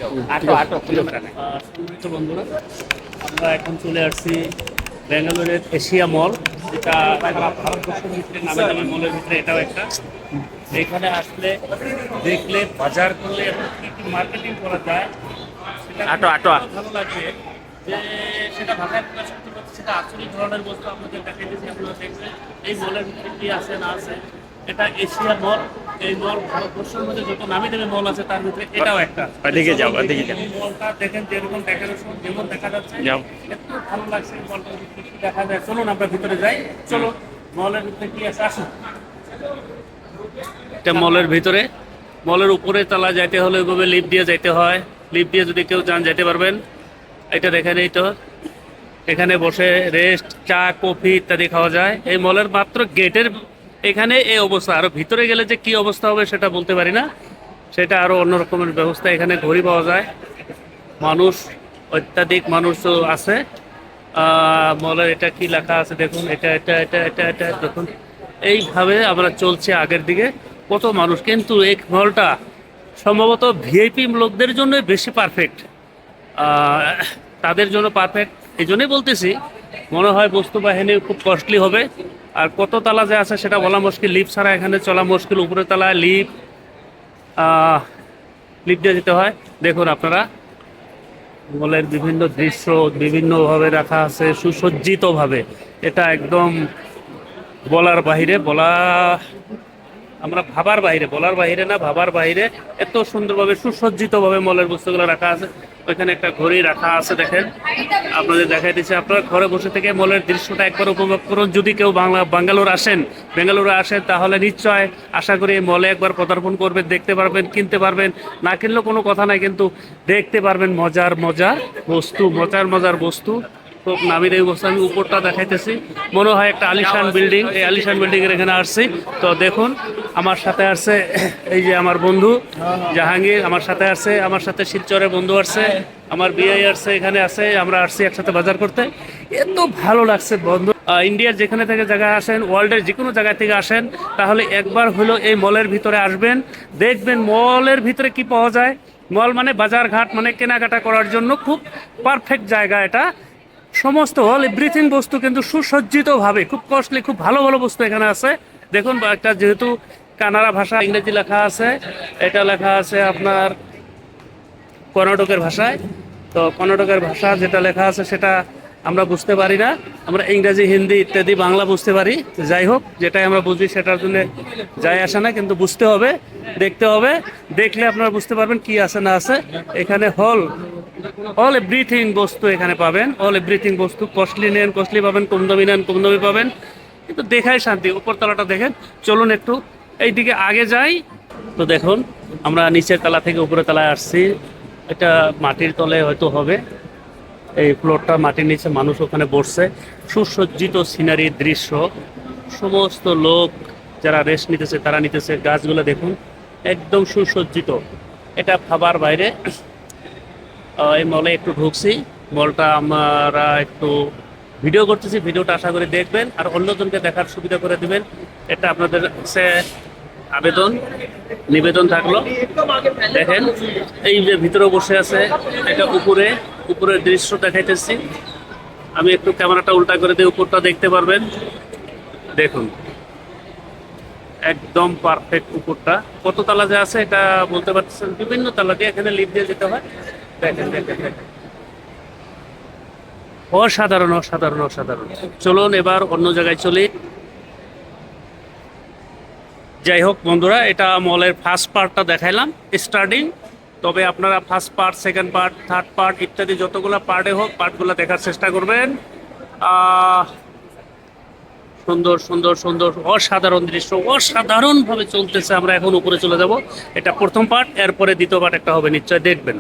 সম্মানিত বন্ধুরা, আমরা এখন চলে আসছি ব্যাঙ্গালোরের এশিয়া মল, যেটা সারা ভারতবর্ষের ভিতরে নামে দামি মলের ভিতরে এটাও একটা। এখানে আসলে দেখলে বাজার করলে এবং কী কী মার্কেটিং করা যায় সেটা ভালো লাগবে। যে সেটা ভাষায় প্রকাশ করতে পারছি, সেটা আচরিত ধরনের বস্তু আপনাদের দেখাই দিয়েছি। আপনারা দেখবেন এই মলের ভিতরে কী আছে না আছে। এটা এশিয়া মল। এই মল ভারতবর্ষের মধ্যে যত নামি দামি মল আছে তার ভিতরে এটাও একটা। মলটা দেখেন যেরকম ডেকোরেশন যেমন দেখা যাচ্ছে, এত ভালো লাগছে। মলটা দেখা যায়। চলুন আমরা ভিতরে যাই। চলো মলের ভিতরে কি আছে আসুন। এটা মলের ভিতরে, মলের উপরে তলা যাইতে হলে ওইভাবে লিফট দিয়ে যাইতে হয়। লিফট দিয়ে যদি কেউ যান যেতে পারবেন। এটা দেখেন, এই তো এখানে বসে রেস্ট, চা, কফি ইত্যাদি খাওয়া যায়। এই মলের মাত্র গেটের এখানে এই অবস্থা। আরো ভিতরে গেলে যে কি অবস্থা হবে সেটা বলতে পারি না, সেটা আরো অন্য রকমের ব্যবস্থা। এখানে ঘড়ি পাওয়া যায়। মানুষ, অত্যাধিক মানুষ আছে। মলের এটা কি লেখা আছে দেখুন, এটা এটা এটা এটা এটা দেখুন। এইভাবে আমরা চলছে আগের দিকে। কত মানুষ, কিন্তু এই মলটা সম্ভবত ভিআইপি লোকদের জন্য বেশি পারফেক্ট। তাদের জন্য পারফেক্ট এই জন্যই বলতেছি। মনে হয় বস্তু বাহিনী খুব কস্টলি হবে। আর কত তালা যে আছে সেটা বলা মুশকিল। লিফট ছাড়া এখানে চলা মুশকিল। উপরে তালায় লিফট দিয়ে যেতে হয়। দেখুন আপনারা, মলের বিভিন্ন দৃশ্য বিভিন্নভাবে রাখা আছে, সুসজ্জিতভাবে। এটা একদম বলার বাহিরে, আমরা ভাবার বাইরে, বলার বাইরে না, ভাবার বাইরে। এত সুন্দরভাবে সুসজ্জিতভাবে মলের বস্তুগুলো রাখা আছে। ওইখানে একটা ঘড়ি রাখা আছে দেখেন, আপনাদের দেখাই দিচ্ছে। আপনারা ঘরে বসে থেকে মলের দৃশ্যটা একবার উপভোগ করুন। যদি কেউ বেঙ্গালুরু আসেন তাহলে নিশ্চয় আশা করি এই মলে একবার পদার্পণ করবেন, দেখতে পারবেন, কিনতে পারবেন। না কিনলেও কোনো কথা নাই, কিন্তু দেখতে পারবেন মজার মজার বস্তু। খুব নামি দামি বস্তু। আমি উপরটা দেখাইতেছি, মনে হয় একটা আলিশান বিল্ডিং। এই আলিশান বিল্ডিং এর এখানে আসছি। তো দেখুন, আমার সাথে আসছে এই যে আমার বন্ধু জাহাঙ্গীর, আমার সাথে আসছে, আমার সাথে শিলচরের বন্ধু আসছে, আমার বিয়ে আসছে, এখানে আছে। আমরা আসছি একসাথে বাজার করতে। এত ভালো লাগছে বন্ধু। ইন্ডিয়ার যেখানে থেকে জায়গায় আসেন, ওয়ার্ল্ডের যে কোনো জায়গা থেকে আসেন, তাহলে একবার হলো এই মলের ভিতরে আসবেন, দেখবেন মলের ভিতরে কি পাওয়া যায়। মল মানে বাজার ঘাট, মানে কেনাকাটা করার জন্য খুব পারফেক্ট জায়গা এটা। সমস্ত এভরিথিং বস্তু কিন্তু সুসজ্জিতভাবে, খুব কস্টলি, খুব ভালো ভালো বস্তু এখানে আছে। দেখুন, একটা যেহেতু কানাড়া ভাষা, ইংরেজি লেখা আছে, এটা লেখা আছে আপনার কর্ণাটকের ভাষায়। তো কর্ণাটকের ভাষা যেটা লেখা আছে সেটা আমরা বুঝতে পারি না। আমরা ইংরেজি, হিন্দি ইত্যাদি বাংলা বুঝতে পারি। যাই হোক, যেটাই আমরা বুঝি সেটার জন্য যাই আসে না, কিন্তু বুঝতে হবে, দেখতে হবে। দেখলে আপনারা বুঝতে পারবেন কি আছে না আছে। এখানে অল এভরিথিং বস্তু এখানে পাবেন। অল এভরিথিং বস্তু, কস্টলি নেন কস্টলি পাবেন, কম দামি নেন কম দামি পাবেন। কিন্তু দেখাই শান্তি। উপরতলাটা দেখেন। চলুন একটু এইদিকে আগে যাই। তো দেখুন, আমরা নিচের তলা থেকে উপরের তলায় আসছি। এটা মাটির তলে হয়তো হবে। এই ফ্লোরটা মাটির নিচে, মানুষ ওখানে বসছে। সুসজ্জিত সিনারির দৃশ্য। সমস্ত লোক যারা রেস্ট নিতেছে তারা নিতেছে। গাছগুলো দেখুন, একদম সুসজ্জিত। এটা ভাবার বাইরে। এই মলে একটু ঢুকছি। মলটা আমরা একটু ভিডিও করতেছি। ভিডিওটা আশা করি দেখবেন আর অন্যজনকে দেখার সুবিধা করে দিবেন। এটা আপনাদের কাছে নিবেদন থাকলো। দেখেন, এই যে ভিতরে বসে আছে, এটা উপরের দৃশ্য দেখাইতেছি। আমি একটু ক্যামেরাটা উল্টা করে দিয়ে উপরটা দেখতে পারবেন। দেখুন, একদম পারফেক্ট উপরটা। কত তালা যে আছে এটা বলতে পারতেছেন। বিভিন্ন তালা দিয়ে এখানে লিফট দিয়ে যেতে হয়। দেখেন দেখেন দেখেন, অসাধারণ অসাধারণ অসাধারণ। চলুন এবার অন্য জায়গায় চলি। যাই হোক বন্ধুরা, এটা মলের ফার্স্ট পার্টটা দেখাইলাম, স্টার্টিং। তবে আপনারা first part, second part, third part ইত্যাদি যতগুলো পার্টে হোক, পার্টগুলো দেখার চেষ্টা করবেন। সুন্দর সুন্দর সুন্দর অসাধারণ দৃশ্য, অসাধারণভাবে চলতেছে। আমরা এখন উপরে চলে যাব। এটা প্রথম পার্ট, এরপরে দ্বিতীয় পার্ট একটা হবে, নিশ্চয় দেখবেন।